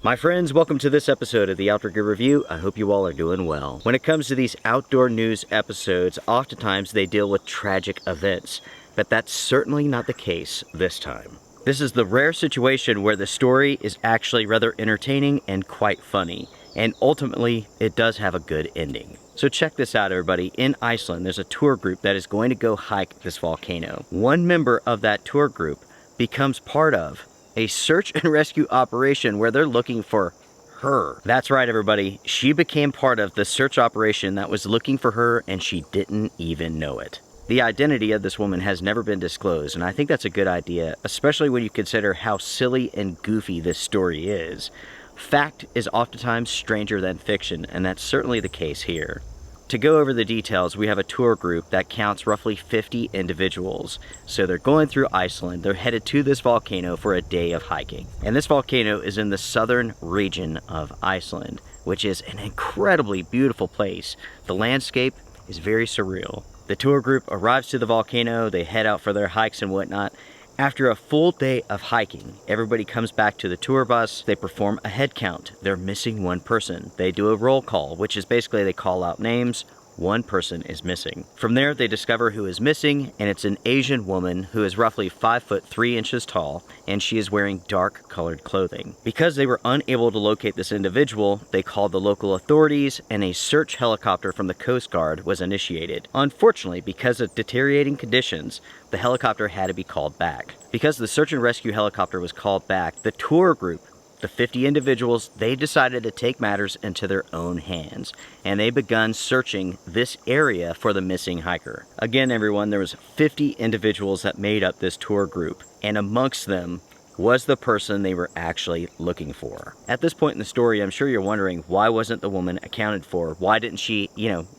My friends, welcome to this episode of the Outdoor Gear Review. I hope you all are doing well. When it comes to these outdoor news episodes, oftentimes they deal with tragic events, but that's certainly not the case this time. This is the rare situation where the story is actually rather entertaining and quite funny, and ultimately it does have a good ending. So check this out, everybody. In Iceland, there's a tour group that is going to go hike this volcano. One member of that tour group becomes part of a search and rescue operation where they're looking for her. That's right, everybody. She became part of the search operation that was looking for her, and she didn't even know it. The identity of this woman has never been disclosed, and I think that's a good idea, especially when you consider how silly and goofy this story is. Fact is oftentimes stranger than fiction, and that's certainly the case here. To go over the details, we have a tour group that counts roughly 50 individuals. So they're going through Iceland. They're headed to this volcano for a day of hiking. And this volcano is in the southern region of Iceland, which is an incredibly beautiful place. The landscape is very surreal. The tour group arrives to the volcano. They head out for their hikes and whatnot. After a full day of hiking, everybody comes back to the tour bus. They perform a head count. They're missing one person. They do a roll call, which is basically they call out names. One person is missing. From there, they discover who is missing, and it's an Asian woman who is roughly 5'3" tall, and she is wearing dark colored clothing. Because they were unable to locate this individual, they called the local authorities, and a search helicopter from the Coast Guard was initiated. Unfortunately, because of deteriorating conditions, the helicopter had to be called back. Because the search and rescue helicopter was called back, the tour group, the 50 individuals, they decided to take matters into their own hands, and they begun searching this area for the missing hiker. Again, everyone, there was 50 individuals that made up this tour group, and amongst them was the person they were actually looking for. At this point in the story, I'm sure you're wondering, why wasn't the woman accounted for? Why didn't she,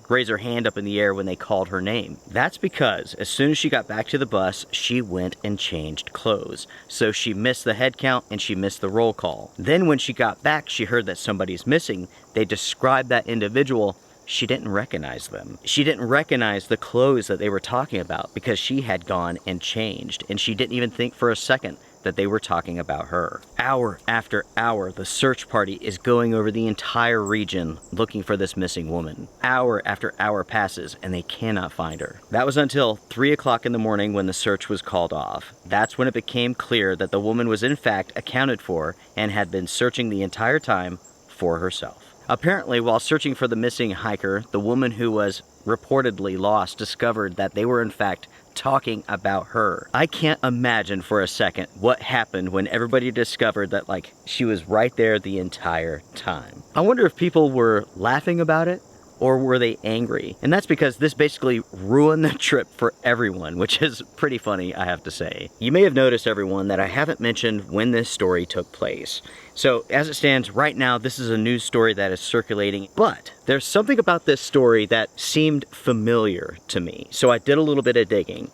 raise her hand up in the air when they called her name? That's because as soon as she got back to the bus, she went and changed clothes. So she missed the head count and she missed the roll call. Then when she got back, she heard that somebody's missing. They described that individual. She didn't recognize them. She didn't recognize the clothes that they were talking about because she had gone and changed, and she didn't even think for a second that they were talking about her. Hour after hour, the search party is going over the entire region looking for this missing woman. Hour after hour passes and they cannot find her. That was until 3 o'clock in the morning when the search was called off. That's when it became clear that the woman was in fact accounted for and had been searching the entire time for herself. Apparently, while searching for the missing hiker, the woman who was reportedly lost discovered that they were in fact talking about her. I can't imagine for a second what happened when everybody discovered that she was right there the entire time. I wonder if people were laughing about it or were they angry? And that's because this basically ruined the trip for everyone, which is pretty funny, I have to say. You may have noticed, everyone, that I haven't mentioned when this story took place. So as it stands right now, this is a news story that is circulating, but there's something about this story that seemed familiar to me. So I did a little bit of digging,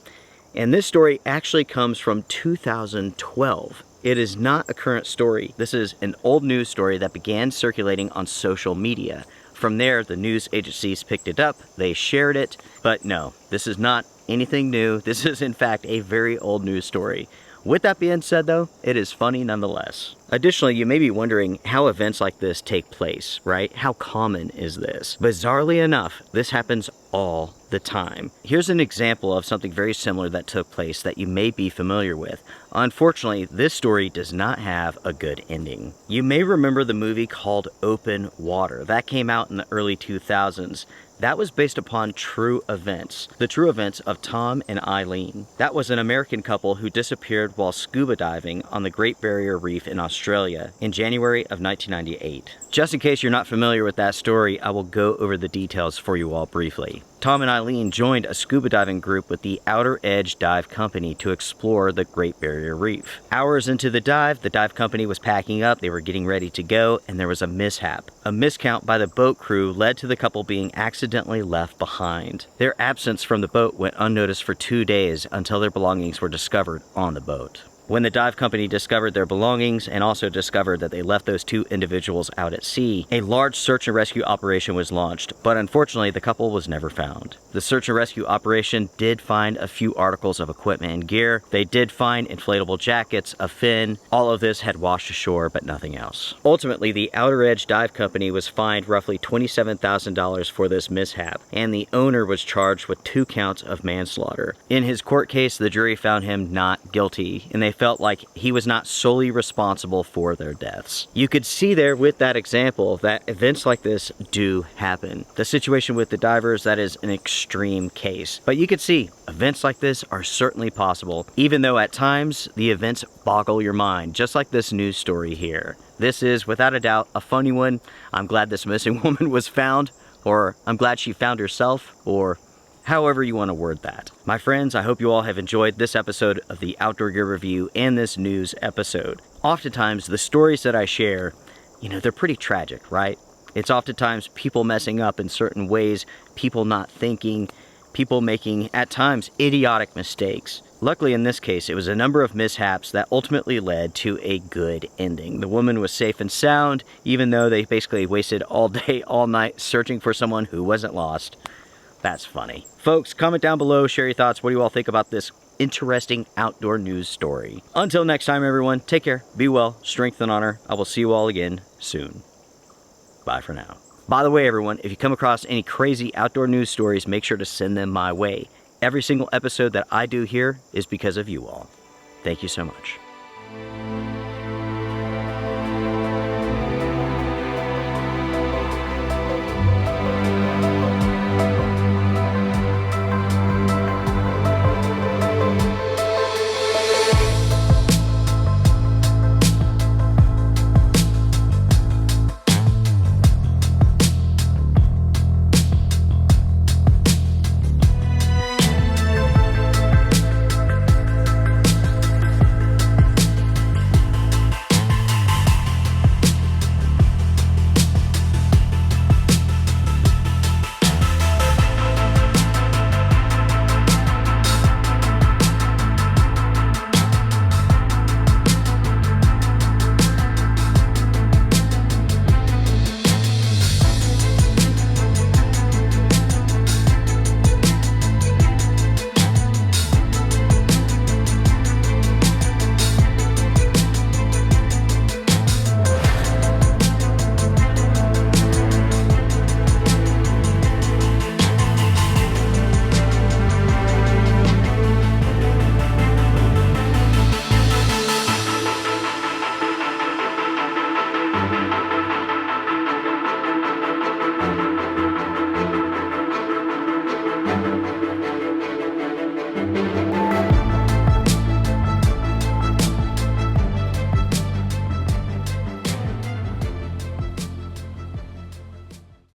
and this story actually comes from 2012. It is not a current story. This is an old news story that began circulating on social media. From there, the news agencies picked it up, they shared it, but no, this is not anything new. This is in fact a very old news story. With that being said though, it is funny nonetheless. Additionally, you may be wondering how events like this take place, right? How common is this? Bizarrely enough, this happens all the time. Here's an example of something very similar that took place that you may be familiar with. Unfortunately, this story does not have a good ending. You may remember the movie called Open Water. That came out in the early 2000s. That was based upon true events. The true events of Tom and Eileen. That was an American couple who disappeared while scuba diving on the Great Barrier Reef in Australia in January of 1998. Just in case you're not familiar with that story, I will go over the details for you all briefly. Tom and Eileen joined a scuba diving group with the Outer Edge Dive Company to explore the Great Barrier Reef. Hours into the dive company was packing up, they were getting ready to go, and there was a mishap. A miscount by the boat crew led to the couple being accidentally left behind. Their absence from the boat went unnoticed for 2 days until their belongings were discovered on the boat. When the dive company discovered their belongings and also discovered that they left those 2 individuals out at sea, a large search and rescue operation was launched, but unfortunately the couple was never found. The search and rescue operation did find a few articles of equipment and gear. They did find inflatable jackets, a fin. All of this had washed ashore, but nothing else. Ultimately, the Outer Edge Dive Company was fined roughly $27,000 for this mishap, and the owner was charged with 2 counts of manslaughter. In his court case, the jury found him not guilty, and they felt like he was not solely responsible for their deaths. You could see there with that example that events like this do happen. The situation with the divers, that is an extreme case. But you could see events like this are certainly possible, even though at times the events boggle your mind, just like this news story here. This is, without a doubt, a funny one. I'm glad this missing woman was found, or I'm glad she found herself, or however you want to word that. My friends, I hope you all have enjoyed this episode of the Outdoor Gear Review and this news episode. Oftentimes, the stories that I share, they're pretty tragic, right? It's oftentimes people messing up in certain ways, people not thinking, people making, at times, idiotic mistakes. Luckily, in this case, it was a number of mishaps that ultimately led to a good ending. The woman was safe and sound, even though they basically wasted all day, all night searching for someone who wasn't lost. That's funny. Folks, comment down below, share your thoughts. What do you all think about this interesting outdoor news story? Until next time, everyone, take care, be well, strength and honor. I will see you all again soon. Bye for now. By the way, everyone, if you come across any crazy outdoor news stories, make sure to send them my way. Every single episode that I do here is because of you all. Thank you so much.